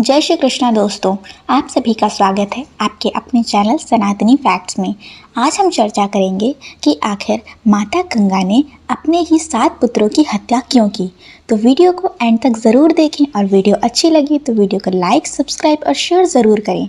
जय श्री कृष्णा दोस्तों, आप सभी का स्वागत है आपके अपने चैनल सनातनी फैक्ट्स में। आज हम चर्चा करेंगे कि आखिर माता गंगा ने अपने ही 7 पुत्रों की हत्या क्यों की। तो वीडियो को एंड तक ज़रूर देखें और वीडियो अच्छी लगी तो वीडियो को लाइक, सब्सक्राइब और शेयर ज़रूर करें।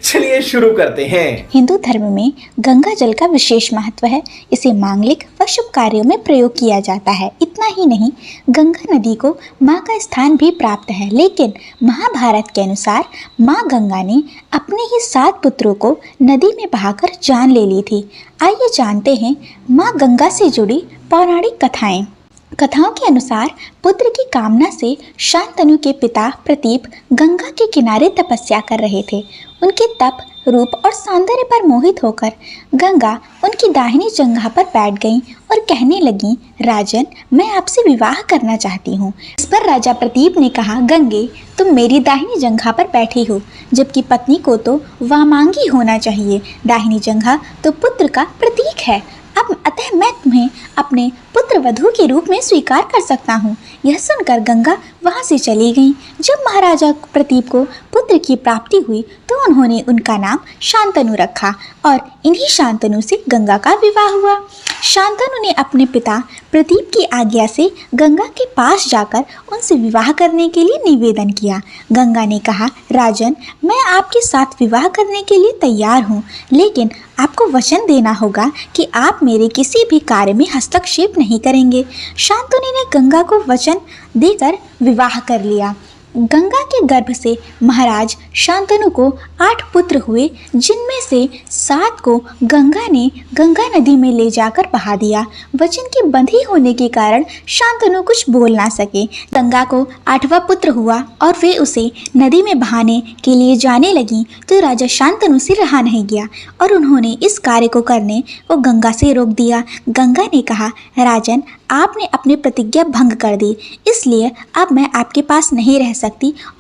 चलिए शुरू करते हैं। हिंदू धर्म में गंगा जल का विशेष महत्व है। इसे मांगलिक व शुभ कार्यों में प्रयोग किया जाता है। इतना ही नहीं, गंगा नदी को माँ का स्थान भी प्राप्त है। लेकिन महाभारत के अनुसार माँ गंगा ने अपने ही 7 पुत्रों को नदी में बहाकर जान ले ली थी। आइए जानते हैं माँ गंगा से जुड़ी पौराणिक कथाएं। कथाओं के अनुसार पुत्र की कामना से शांतनु के पिता प्रतीप गंगा के किनारे तपस्या कर रहे थे। उनके तप, रूप और सौंदर्य पर मोहित होकर गंगा उनकी दाहिनी जंघा पर बैठ गईं और कहने लगी, राजन, मैं आपसे विवाह करना चाहती हूँ। इस पर राजा प्रतीप ने कहा, गंगे, तुम मेरी दाहिनी जंघा पर बैठी हो, जबकि पत्नी को तो वामांगी होना चाहिए। दाहिनी जंघा तो पुत्र का प्रतीक है। अब अतः मैं तुम्हें अपने पुत्र वधू के रूप में स्वीकार कर सकता हूँ। यह सुनकर गंगा वहाँ से चली गई। जब महाराजा प्रतीप को पुत्र की प्राप्ति हुई तो उन्होंने उनका नाम शांतनु रखा और इन्हीं शांतनु से गंगा का विवाह हुआ। शांतनु ने अपने पिता प्रतीप की आज्ञा से गंगा के पास जाकर उनसे विवाह करने के लिए निवेदन किया। गंगा ने कहा, राजन, मैं आपके साथ विवाह करने के लिए तैयार हूँ, लेकिन आपको वचन देना होगा कि आप मेरे किसी भी कार्य में हस्तक्षेप नहीं करेंगे। शांतनु ने गंगा को वचन देकर विवाह कर लिया। गंगा के गर्भ से महाराज शांतनु को 8 पुत्र हुए, जिनमें से 7 को गंगा ने गंगा नदी में ले जाकर बहा दिया। वचन के बंधी होने के कारण शांतनु कुछ बोल ना सके। गंगा को 8वां पुत्र हुआ और वे उसे नदी में बहाने के लिए जाने लगी तो राजा शांतनु से रहा नहीं गया और उन्होंने इस कार्य को करने को गंगा से रोक दिया। गंगा ने कहा, राजन, आपने अपनी प्रतिज्ञा भंग कर दी, इसलिए अब मैं आपके पास नहीं रह सकती।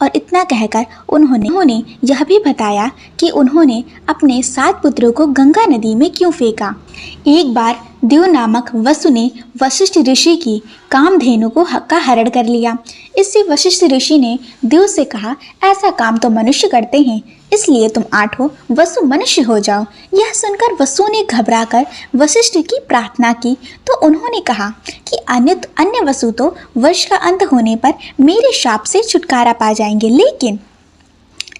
और इतना कहकर उन्होंने यह भी बताया कि उन्होंने अपने 7 पुत्रों को गंगा नदी में क्यों फेंका। एक बार देव नामक वसु ने वशिष्ठ ऋषि की कामधेनु को का हरण कर लिया। इससे वशिष्ठ ऋषि ने देव से कहा, ऐसा काम तो मनुष्य करते हैं, इसलिए तुम 8 वसु मनुष्य हो जाओ। यह सुनकर वसु ने घबराकर वशिष्ठ की प्रार्थना की तो उन्होंने कहा कि अन्य वसु तो वर्ष का अंत होने पर मेरे शाप से छुटकारा पा जाएंगे, लेकिन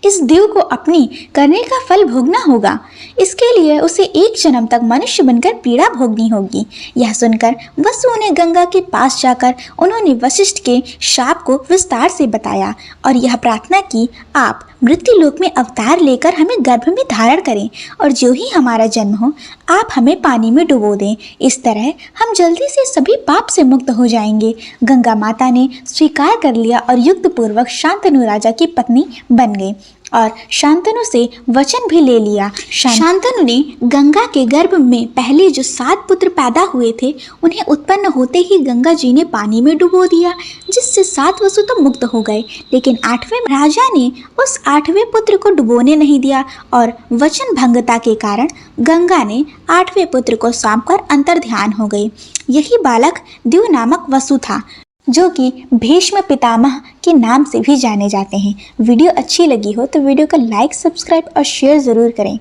इस देव को अपनी करने का फल भोगना होगा। इसके लिए उसे एक जन्म तक मनुष्य बनकर पीड़ा भोगनी होगी। यह सुनकर वसु ने गंगा के पास जाकर उन्होंने वशिष्ठ के शाप को विस्तार से बताया और यह प्रार्थना की, आप मृत्यु लोक में अवतार लेकर हमें गर्भ में धारण करें और जो ही हमारा जन्म हो आप हमें पानी में डुबो दें। इस तरह हम जल्दी से सभी पाप से मुक्त हो जाएंगे। गंगा माता ने स्वीकार कर लिया और युक्त पूर्वक शांतनु राजा की पत्नी बन गई और शांतनु से वचन भी ले लिया। शांतनु ने गंगा के गर्भ में पहले जो 7 पुत्र पैदा हुए थे उन्हें उत्पन्न होते ही गंगा जी ने पानी में डुबो दिया, जिससे 7 वसु तो मुक्त हो गए। लेकिन 8वें राजा ने उस 8वें पुत्र को डुबोने नहीं दिया और वचन भंगता के कारण गंगा ने 8वें पुत्र को सौंपकर अंतर्ध्यान हो गई। यही बालक देव नामक वसु था, जो कि भीष्म पितामह के नाम से भी जाने जाते हैं। वीडियो अच्छी लगी हो तो वीडियो को लाइक, सब्सक्राइब और शेयर ज़रूर करें।